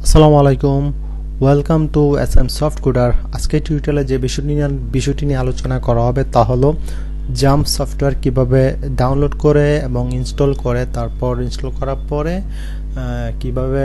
আসসালামু আলাইকুম, welcome to XAMPP coder. আজকে টিউটোরিয়ালে যে বিষয়টি নিয়ে আলোচনা করা হবে তা হলো জাম্প সফটওয়্যার কিভাবে ডাউনলোড করে এবং ইনস্টল করে, তারপর ইনস্টল করার পরে কিভাবে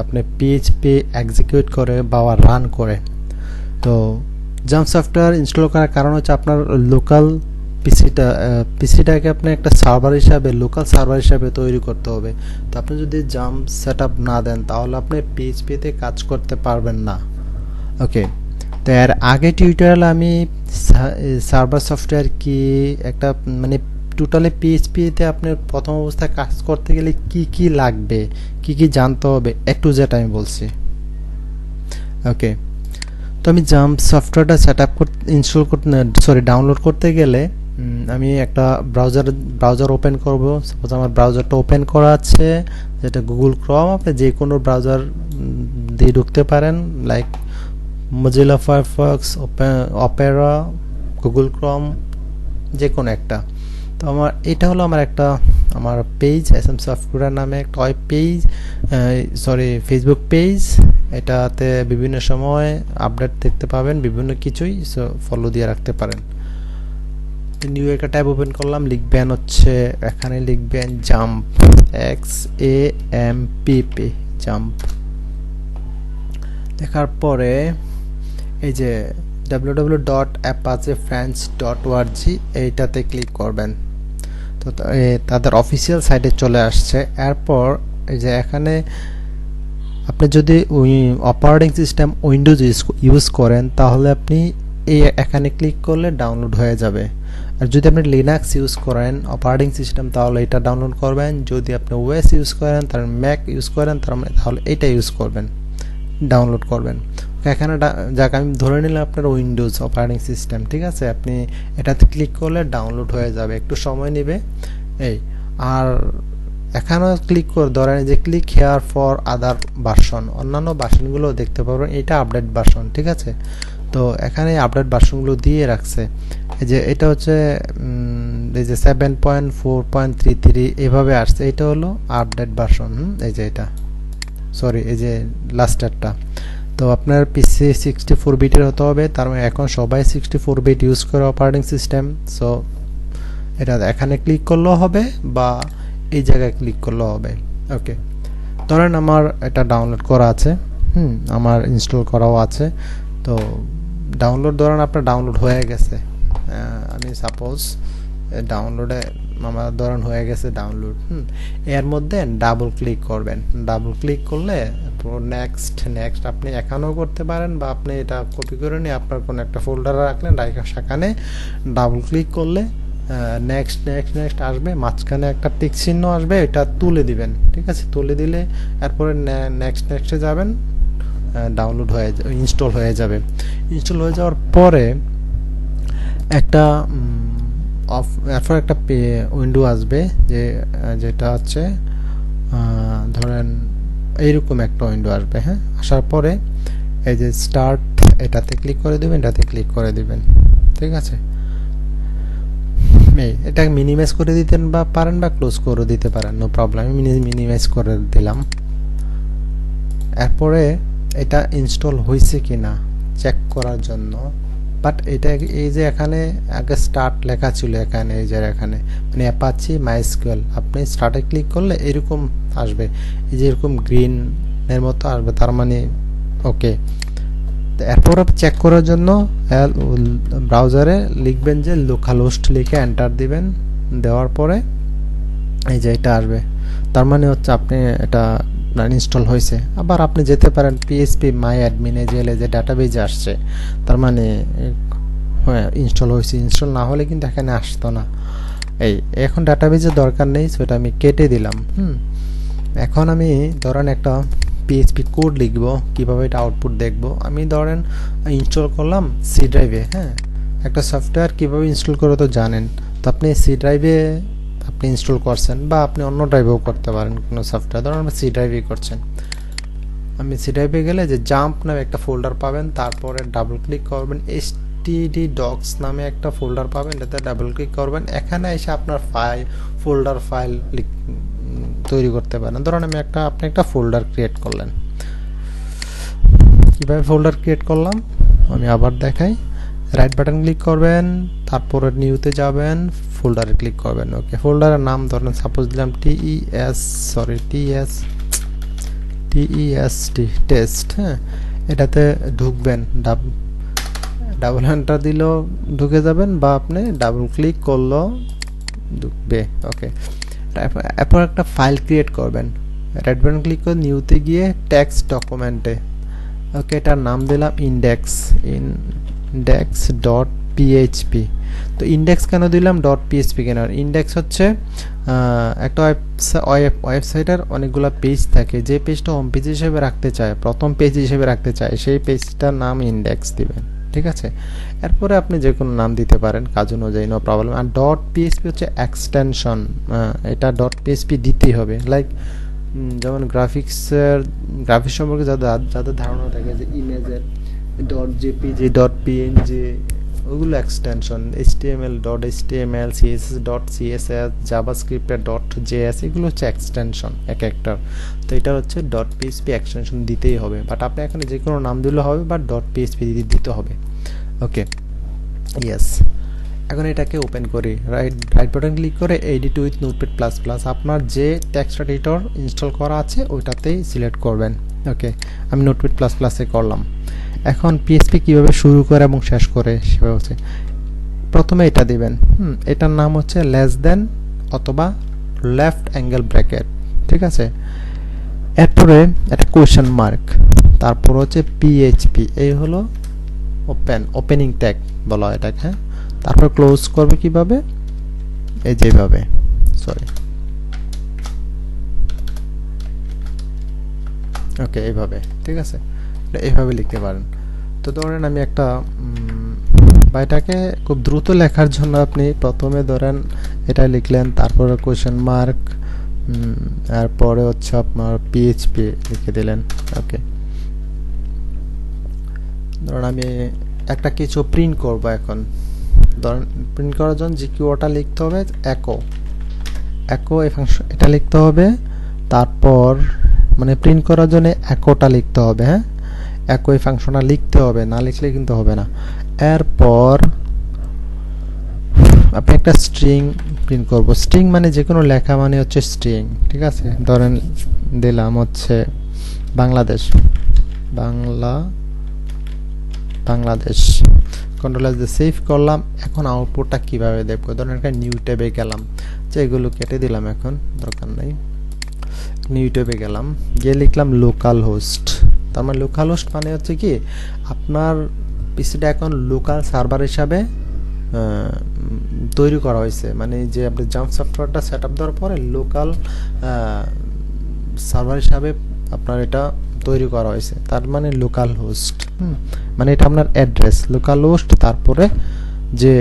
আপনি পিএইচপি এক্সিকিউট করে বা রান করে। তো জাম্প সফটওয়্যার ইনস্টল করার কারণ হচ্ছে আপনার লোকাল পিসিটাকে আপনি একটা সার্ভার হিসাবে, লোকাল সার্ভার হিসাবে তৈরি করতে হবে। তো আপনি যদি জাম্প সেটআপ না দেন তাহলে আপনি পিএইচপিতে কাজ করতে পারবেন না। ওকে, তো এর আগে টিউটোরিয়ালে আমি সার্ভার সফটওয়্যার কি একটা মানে টোটালি পিএইচপিতে আপনি প্রথম অবস্থায় কাজ করতে গেলে কি কি লাগবে, কি কি জানতে হবে একটু যেটা আমি বলছি। ওকে, তো আমি জাম্প সফটওয়্যারটা সেটআপ ইনস্টল করতে ডাউনলোড করতে গেলে আমি একটা ব্রাউজার ওপেন করব। সাপোজ আমার ব্রাউজারটা ওপেন করা আছে, যেটা গুগল ক্রোম। আপনি যে কোনো ব্রাউজার দিয়ে ঢুকতে পারেন, like Mozilla Firefox, Opera, Google Chrome, যে কোনো একটা। তো এটা হলো আমার পেজ, XAMPP সফটওয়্যার নামে একটা ওয়েব পেজ, ফেসবুক পেজ। এটাতে বিভিন্ন সময় আপডেট দেখতে পাবেন, বিভিন্ন কিছুই, সো ফলো দিয়ে রাখতে পারেন। নিউ একটা ট্যাব ওপেন করলাম, লিখবেন হচ্ছে এখানে লিখবেন জাম্প, XAMPP, জাম্প। লেখার পরে এই যে www.apachefrance.org এইটাতে ক্লিক করবেন। তো তাদের অফিসিয়াল সাইটে চলে আসছে। এরপর এই যে এখানে আপনি যদি অপারেটিং সিস্টেম উইন্ডোজ ইউজ করেন তাহলে আপনি এখানে ক্লিক করলে ডাউনলোড হয়ে যাবে। আর যদি আপনি লিনাক্স ইউজ করেন অপারেটিং সিস্টেম তাহলে এটা ডাউনলোড করবেন। যদি আপনি ওএস ইউজ করেন, তাহলে ম্যাক ইউজ করেন তাহলে এটা ইউজ করবেন, ডাউনলোড করবেন। এখানে যাক আমি ধরে নিলাম আপনার উইন্ডোজ অপারেটিং সিস্টেম, ঠিক আছে। আপনি এটাতে ক্লিক করলে ডাউনলোড হয়ে যাবে, একটু সময় নেবে। আর এখানেও ক্লিক করে ধরেন যে click here for other version, অন্যান্য ভার্সনগুলো দেখতে পারবেন। এটা আপডেট ভার্সন, ঠিক আছে। তো এখানে আপডেট ভার্সনগুলো দিয়ে রাখছে। এই যে এটা হচ্ছে এই যে 7.4.33 এভাবে আসছে। এটা হলো আপডেট ভার্সন। এই যে এটা এই যে লাস্টেরটা। তো আপনার পিসি 64 বিটের হতে হবে, তার মানে এখন সবাই 64 বিট ইউজ করে অপারেটিং সিস্টেম। সো এটা এখানে ক্লিক করলেও হবে বা এই জায়গায় ক্লিক করলেও হবে। ওকে, ধরেন আমার এটা ডাউনলোড করা আছে, আমার ইনস্টল করাও আছে। তো ডাউনলোড ধরেন আপনার ডাউনলোড হয়ে গেছে। আমি সাপোজ ডাউনলোডে আমার ধরেন হয়ে গেছে ডাউনলোড। এর মধ্যে ডাবল ক্লিক করবেন। ডাবল ক্লিক করলে নেক্সট আপনি এখানেও করতে পারেন বা আপনি এটা কপি করে নিয়ে আপনার কোনো একটা ফোল্ডারে রাখলেন, সেখানে ডাবল ক্লিক করলে নেক্সট আসবে, মাঝখানে একটা টিক চিহ্ন আসবে, এটা তুলে দিবেন, ঠিক আছে। তুলে দিলে এরপরে নেক্সটে যাবেন, ডাউনলোড হয়ে ইনস্টল হয়ে যাবে। ইনস্টল হয়ে যাওয়ার পরে এরপর একটা উইন্ডো আসবে, যেটা হচ্ছে ধরেন এইরকম একটা উইন্ডো আসবে। আসার পরে এই যে স্টার্ট, এটাতে ক্লিক করে দিবেন, ঠিক আছে। এটা মিনিমাইজ করে দিতে পারেন বা ক্লোজ করে দিতে পারেন, নো প্রবলেম। আমি মিনিমাইজ করে দিলাম। এরপরে এটা ইনস্টল হয়েছে কিনা চেক করার জন্য, বাট এটা এই যে এখানে আগে স্টার্ট লেখা ছিল, এখানে এই যে এখানে মানে অ্যাপাচি মাইস্কুয়েল, আপনি স্টার্টে ক্লিক করলে এরকম আসবে, এই যে এরকম গ্রিন এর মতো আসবে, তার মানে ওকে। এরপর চেক করার জন্য ব্রাউজারে লিখবেন যে লোকাল হোস্ট, লিখে এন্টার দিবেন। দেওয়ার পরে এই যে এটা আসবে, তার মানে হচ্ছে আপনি এটা ইনস্টল হয়েছে। আবার আপনি যেতে পারেন পিএইচপি মাই অ্যাডমিনে গেলে যে ডাটাবেজে আসছে, তার মানে ইনস্টল হয়েছে। ইনস্টল না হলে কিন্তু এখানে আসতো না। এখন ডাটাবেজের দরকার নেই, সেটা আমি কেটে দিলাম। এখন আমি ধরেন একটা পিএইচপি কোড লিখবো, কিভাবে এটা আউটপুট দেখবো। আমি ধরেন ইনস্টল করলাম সি ড্রাইভে। একটা সফটওয়্যার কিভাবে ইনস্টল করে তো জানেন। তো আপনি সি ড্রাইভে আপনি ইনস্টল করছেন বা আপনি অন্য ড্রাইভেও করতে পারেন কোনো সফটওয়্যার, ধরুন আপনি সি ড্রাইভেই করছেন। আমি সি ড্রাইভে গেলে যে জাম্প নামে একটা ফোল্ডার পাবেন, তারপরে ডাবল ক্লিক করবেন, std docs নামে একটা ফোল্ডার পাবেন, এটাতে ডাবল ক্লিক করবেন। এখানে এসে আপনার ফোল্ডার তৈরি করতে পারেন। ধরুন আপনি একটা ফোল্ডার ক্রিয়েট করলেন। কিভাবে ফোল্ডার ক্রিয়েট করলাম আমি আবার দেখাই। রাইট বাটন ক্লিক করবেন, তারপরে নিউতে যাবেন, ফোল্ডারে ক্লিক করবেন। ওকে, ফোল্ডারের নাম ধরেন সাপোজ দিলাম TEST টেস্ট। হ্যাঁ, এটাতে ঢুকবেন, ডাবল এন্টার দিলেও ঢুকে যাবেন, বা আপনি ডাবল ক্লিক করলেও ঢুকবে। ওকে, এরপর একটা ফাইল ক্রিয়েট করবেন। রাইট বাটন ক্লিক করে নিউতে গিয়ে টেক্সট ডকুমেন্টে, ওকে, এটার নাম দিলাম index.php। তো ইন্ডেক্স কেন দিলাম, .php কেন? ইন্ডেক্স হচ্ছে একটা ওয়েবসাইটের অনেকগুলো পেজ থাকে, যে পেজটা হোম পেজ হিসেবে রাখতে চায়, প্রথম পেজ হিসেবে রাখতে চায়, সেই পেজটার নাম ইন্ডেক্স দিবেন। ঠিক আছে, এরপরে আপনি যে কোনো নাম দিতে পারেন কাজ অনুযায়ী, নো প্রবলেম। আর .php হচ্ছে এক্সটেনশন, এটা .php দিতেই হবে। লাইক যেমন গ্রাফিক্স সম্পর্কে যাদের ধারণা থাকে, যে ইমেজের .jpg .png ওগুলো এক্সটেনশন, HTML CSS জাভাস্ক্রিপ্টের .js এগুলো হচ্ছে এক্সটেনশন এক একটার। তো এটা হচ্ছে .php এক্সটেনশন দিতেই হবে, বাট আপনি এখানে যে কোনো নাম দিলে হবে, বাট .php দিতে হবে। ওকে, ইয়েস। এখন এটাকে ওপেন করি, রাইট বাটন ক্লিক করে edit with notepad plus plus, আপনার যে টেক্সট এডিটর ইনস্টল করা আছে ওইটাতেই সিলেক্ট করবেন। ওকে, আমি নোটপ্যাড প্লাস প্লাসে করলাম। এখন পিএইচপি কিভাবে শুরু করে এবং শেষ করে সেভাবে হচ্ছে, প্রথমে এটা দিবেন, এটার নাম হচ্ছে লেস দেন অথবা লেফট অ্যাঙ্গেল ব্র্যাকেট। ঠিক আছে, এরপরে একটা কোয়েশ্চেন মার্ক, তারপর হচ্ছে পিএইচপি, এই হলো ওপেনিং ট্যাগ বলা হয় এটাকে। হ্যাঁ, তারপর ক্লোজ করবে কিভাবে, এই যেভাবে, ওকে, এইভাবে। ঠিক আছে, এইভাবে লিখতে পারেন। তো ধরেন আমি একটা এটাকে খুব দ্রুত লেখার জন্য আপনি প্রথমে ধরেন এটা লিখলেন, তারপরে কোয়েশ্চেন মার্ক, এরপরে হচ্ছে আপনার পিএইচপি লিখে দিলেন। ওকে, ধরেন আমি একটা কিছু প্রিন্ট করব, এখন ধরেন প্রিন্ট করার জন্য যে কিওয়ার্ডটা লিখতে হবে একো এই ফাংশন, এটা লিখতে হবে। তারপর মানে প্রিন্ট করার জন্য একোটা লিখতে হবে। হ্যাঁ, একো এই ফাংশনটা লিখতে হবে, না লিখলে কিন্তু হবে না। এরপর আপনি একটা স্ট্রিং প্রিন্ট করব, স্ট্রিং মানে যে কোনো লেখা মানে হচ্ছে স্ট্রিং। ঠিক আছে, ধরেন দিলাম হচ্ছে বাংলাদেশ, বাংলাদেশ, কন্ট্রোল এস দিয়ে সেভ করলাম। এখন আউটপুটটা কিভাবে দেখবো, ধরেন একটা নিউ ট্যাবে গেলাম, যে এগুলো কেটে দিলাম, এখন দরকার নাই। নিউ ট্যাবে গেলাম, গিয়ে লিখলাম লোকাল হোস্ট। তার মানে লোকাল হোস্ট মানে হচ্ছে কি, আপনার পিসিটা এখন লোকাল সার্ভার হিসাবে তৈরি করা হয়েছে, মানে যে আপনি জাম্প সফটওয়্যারটা সেট আপ দেওয়ার পরে লোকাল সার্ভার হিসাবে আপনার এটা তৈরি করা হয়েছে, তার মানে লোকাল হোস্ট। মানে এটা আপনার অ্যাড্রেস লোকাল হোস্ট, তারপরে যে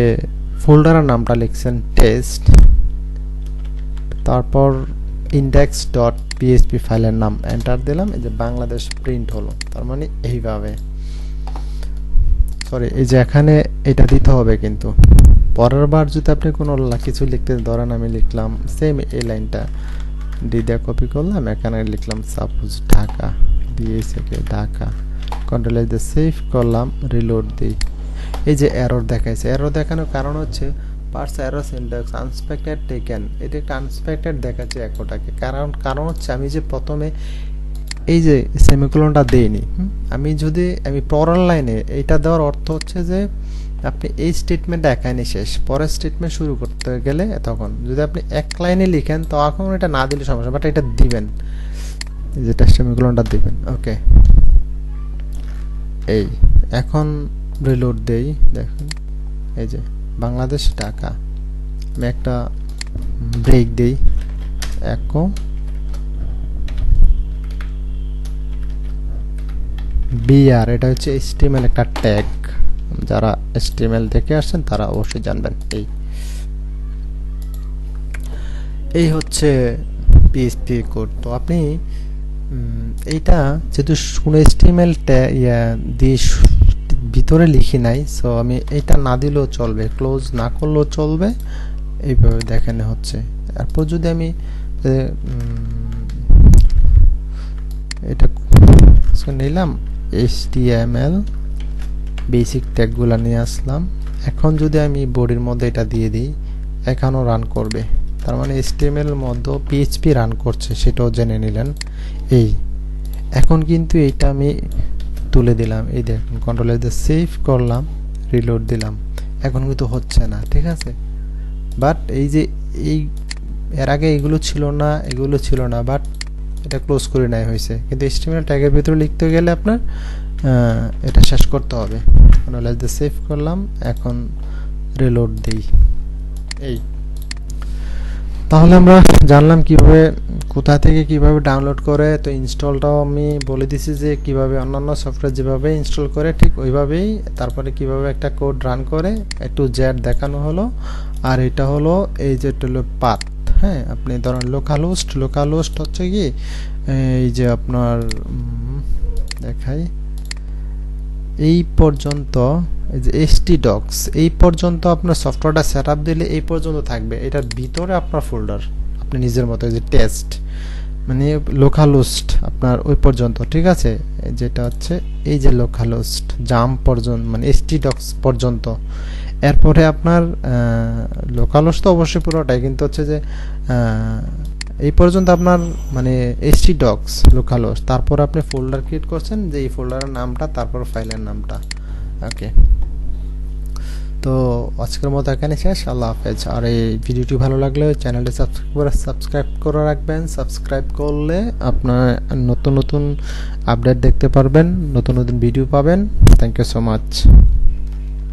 ফোল্ডারের নামটা লিখছেন টেস্ট, তারপর index.php ফাইলের নাম এন্টার দিলাম, এই যে বাংলাদেশ প্রিন্ট হলো। তার মানে এইভাবে, এই যে এখানে এটা দিতে হবে, কিন্তু পরের বার যদি আপনি কোনো কিছু লিখতে ধরেন, আমি লিখলাম সেম এই লাইনটা দিয়ে কপি করলাম, এখানে লিখলাম suppose Dhaka, Dhaka, control S দিয়ে সেভ করলাম, রিলোড দিই। এই যে এরর দেখাইছে, এরর দেখানোর কারণ হচ্ছে parts error syntax unexpected taken, এটা একটা আনএক্সপেক্টেড দেখাচ্ছে একটাকে। কারণ হচ্ছে আমি যে প্রথমে এই যে সেমিকোলনটা দেইনি, আমি পরের লাইনে এইটা দেওয়ার অর্থ হচ্ছে যে আপনি এই স্টেটমেন্টটা একাই শেষ, পরের স্টেটমেন্ট শুরু করতে গেলে তখন যদি আপনি এক লাইনে লিখেন তখন এটা না দিলে সমস্যা, বাট এটা দিবেন, যেটা সেমিকোলনটা দিবেন। ওকে, এই এখন রিলোড দেই, দেখুন এই যে বাংলাদেশ ঢাকা, আমি একটা ব্রেক দেই, একো বিআর, এটা হচ্ছে HTML একটা ট্যাগ, যারা HTML দেখে আসছেন তারা অবশ্যই জানবেন। এই হচ্ছে PHP কোড। তো আপনি এইটা যেহেতু কোনো HTML দিয়ে ভিতরে লিখি নাই, সো আমি এটা না দিলেও চলবে, ক্লোজ না করলেও চলবে, এইভাবে দেখানো হচ্ছে। এরপর যদি আমি এটা নিলাম, HTML বেসিক ট্যাগগুলো নিয়ে আসলাম। এখন যদি আমি বডির মধ্যে এটা দিয়ে দিই, এখানেও রান করবে, তার মানে HTML এর মধ্যে PHP রান করছে, সেটাও জেনে নিলেন। এই এখন কিন্তু এইটা আমি তুলে দিলাম, এই দেখুন কন্ট্রোল এস দিয়ে সেভ করলাম, রিলোড দিলাম, এখন কিন্তু হচ্ছে না, ঠিক আছে। বাট এই যে এই এর আগে এগুলো ছিল না, বাট এটা ক্লোজ করে নেওয়া হয়েছে, কিন্তু HTML ট্যাগের ভিতরে লিখতে গেলে আপনার এটা শেষ করতে হবে। কন্ট্রোল এস দিয়ে সেভ করলাম, এখন রিলোড দিই। এই তাহলে আমরা জানলাম কিভাবে, কোথা থেকে কিভাবে ডাউনলোড করে। তো ইনস্টলটাও আমি বলে দিছি যে কিভাবে অন্যান্য সফটওয়্যার যেভাবে ইনস্টল করে ঠিক ওইভাবেই, তারপরে কিভাবে একটা কোড রান করে একটু জেড দেখানো হলো। আর এটা হলো এই যে হলো পাথ। হ্যাঁ, আপনি ধরেন লোকাল হোস্ট হচ্ছে কি এই যে আপনার দেখাই এই পর্যন্ত, এই যে htdocs এই পর্যন্ত আপনার সফটওয়্যারটা সেটআপ দিলে এই পর্যন্ত থাকবে, এটার ভিতরে আপনার ফোল্ডার আপনি নিজের মতো, এই যে টেস্ট মানে লোকাল হোস্ট আপনার ওই পর্যন্ত, ঠিক আছে। যেটা হচ্ছে এই যে লোকাল হোস্ট জাম্প পর্যন্ত মানে htdocs পর্যন্ত। এরপরে আপনার লোকাল হোস্ট তো অবশ্যই পুরোটাই, কিন্তু হচ্ছে যে এই পর্যন্ত আপনার মানে htdocs লোকাল হোস্ট, তারপর আপনি ফোল্ডার ক্রিয়েট করছেন, যে এই ফোল্ডারের নামটা, তারপর ফাইলের নামটা। ওকে, তো আজকের মতো এখানে শেষ। আল্লাহ হাফেজ। আর এই ভিডিওটি ভালো লাগলে চ্যানেলটি সাবস্ক্রাইব করে রাখবেন। সাবস্ক্রাইব করলে আপনার নতুন নতুন আপডেট দেখতে পারবেন, নতুন নতুন ভিডিও পাবেন। Thank you so much.